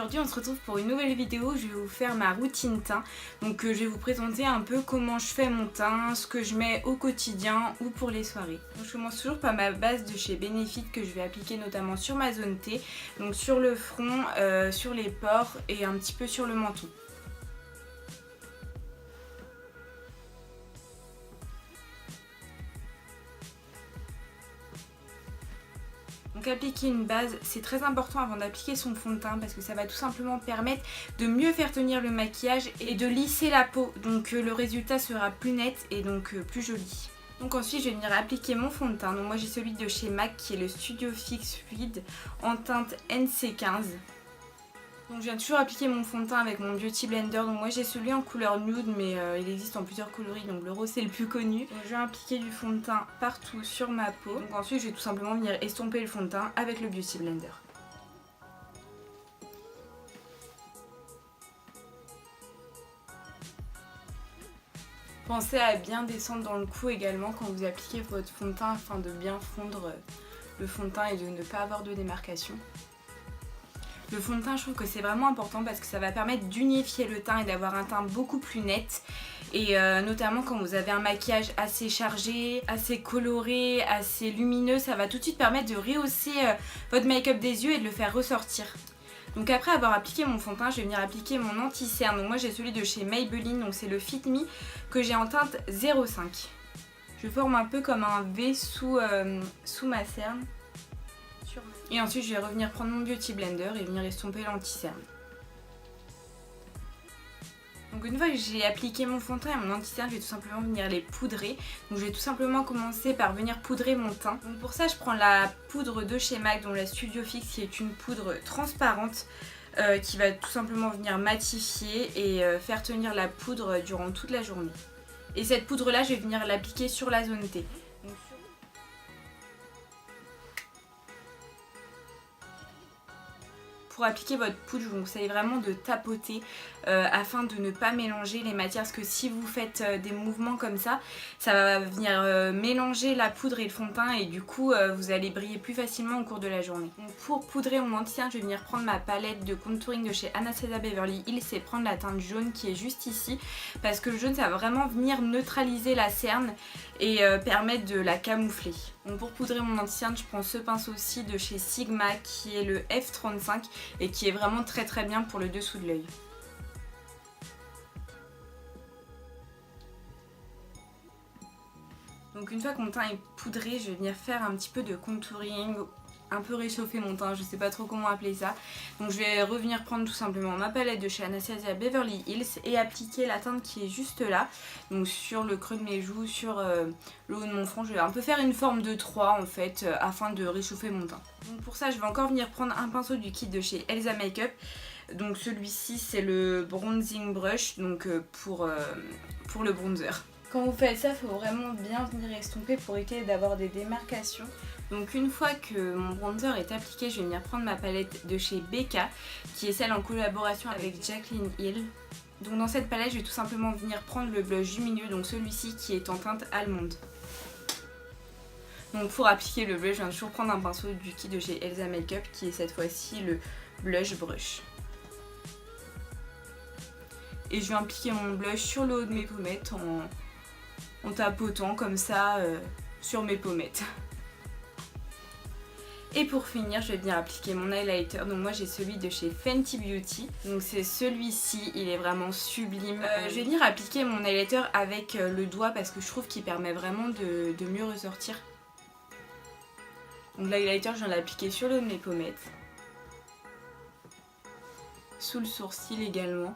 aujourd'hui on se retrouve pour une nouvelle vidéo où je vais vous faire ma routine teint. Donc je vais vous présenter un peu comment je fais mon teint, ce que je mets au quotidien ou pour les soirées. Donc je commence toujours par ma base de chez Benefit que je vais appliquer notamment sur ma zone T, donc sur le front, sur les pores et un petit peu sur le menton. Donc appliquer une base, c'est très important avant d'appliquer son fond de teint parce que ça va tout simplement permettre de mieux faire tenir le maquillage et de lisser la peau. Donc le résultat sera plus net et donc plus joli. Donc ensuite je vais venir appliquer mon fond de teint. Donc moi j'ai celui de chez MAC qui est le Studio Fix Fluid en teinte NC15. Donc je viens toujours appliquer mon fond de teint avec mon Beauty Blender. Donc moi j'ai celui en couleur nude mais il existe en plusieurs coloris, donc le rose c'est le plus connu. Donc je vais appliquer du fond de teint partout sur ma peau. Donc ensuite je vais tout simplement venir estomper le fond de teint avec le Beauty Blender. Pensez à bien descendre dans le cou également quand vous appliquez votre fond de teint afin de bien fondre le fond de teint et de ne pas avoir de démarcation. Le fond de teint, je trouve que c'est vraiment important parce que ça va permettre d'unifier le teint et d'avoir un teint beaucoup plus net. Et notamment quand vous avez un maquillage assez chargé, assez coloré, assez lumineux, ça va tout de suite permettre de rehausser votre make-up des yeux et de le faire ressortir. Donc après avoir appliqué mon fond de teint, je vais venir appliquer mon anti-cerne. Donc moi j'ai celui de chez Maybelline, donc c'est le Fit Me que j'ai en teinte 05. Je forme un peu comme un V sous ma cerne. Et ensuite je vais revenir prendre mon Beauty Blender et venir estomper l'anti-cerne. Donc une fois que j'ai appliqué mon fond de teint et mon anti-cerne, je vais tout simplement venir les poudrer. Donc je vais tout simplement commencer par venir poudrer mon teint. Donc pour ça je prends la poudre de chez MAC, dont la Studio Fix, qui est une poudre transparente qui va tout simplement venir matifier et faire tenir la poudre durant toute la journée. Et cette poudre là je vais venir l'appliquer sur la zone T. Pour appliquer votre poudre, je vous conseille vraiment de tapoter afin de ne pas mélanger les matières, parce que si vous faites des mouvements comme ça va venir mélanger la poudre et le fond de teint et du coup vous allez briller plus facilement au cours de la journée. Donc pour poudrer mon anti-cerne, je vais venir prendre ma palette de contouring de chez Anastasia Beverly Hills et prendre la teinte jaune qui est juste ici, parce que le jaune ça va vraiment venir neutraliser la cerne et permettre de la camoufler. Donc pour poudrer mon anti-cerne, je prends ce pinceau-ci de chez Sigma qui est le F35 et qui est vraiment très bien pour le dessous de l'œil. Donc une fois que mon teint est poudré, je vais venir faire un petit peu de contouring, un peu réchauffer mon teint, je sais pas trop comment appeler ça. Donc je vais revenir prendre tout simplement ma palette de chez Anastasia Beverly Hills et appliquer la teinte qui est juste là. Donc sur le creux de mes joues, sur le haut de mon front, je vais un peu faire une forme de 3 en fait afin de réchauffer mon teint. Donc pour ça je vais encore venir prendre un pinceau du kit de chez Elsa Makeup. Donc celui-ci c'est le bronzing brush, donc pour le bronzer. Quand vous faites ça, il faut vraiment bien venir estomper pour éviter d'avoir des démarcations. Donc une fois que mon bronzer est appliqué, je vais venir prendre ma palette de chez Becca, qui est celle en collaboration avec Jaclyn Hill. Donc dans cette palette, je vais tout simplement venir prendre le blush lumineux, donc celui-ci qui est en teinte allemande. Donc pour appliquer le blush, je viens toujours prendre un pinceau du kit de chez Elsa Makeup, qui est cette fois-ci le blush brush. Et je vais appliquer mon blush sur le haut de mes pommettes en tapotant comme ça sur mes pommettes. Et pour finir, je vais venir appliquer mon highlighter. Donc moi j'ai celui de chez Fenty Beauty. Donc c'est celui-ci, il est vraiment sublime. Je vais venir appliquer mon highlighter avec le doigt parce que je trouve qu'il permet vraiment de mieux ressortir. Donc l'highlighter, je viens de l'appliquer sur le haut de mes pommettes. Sous le sourcil également.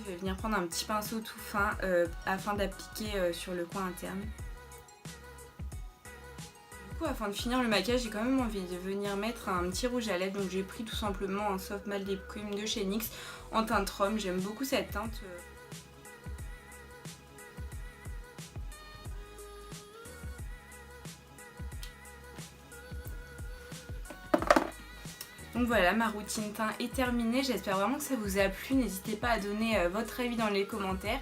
Je vais venir prendre un petit pinceau tout fin afin d'appliquer sur le coin interne. Du coup, afin de finir le maquillage, j'ai quand même envie de venir mettre un petit rouge à lèvres. Donc j'ai pris tout simplement un Soft Matte Lip Cream de chez NYX en teinte rhum. J'aime beaucoup cette teinte. Donc voilà, ma routine teint est terminée, j'espère vraiment que ça vous a plu, n'hésitez pas à donner votre avis dans les commentaires.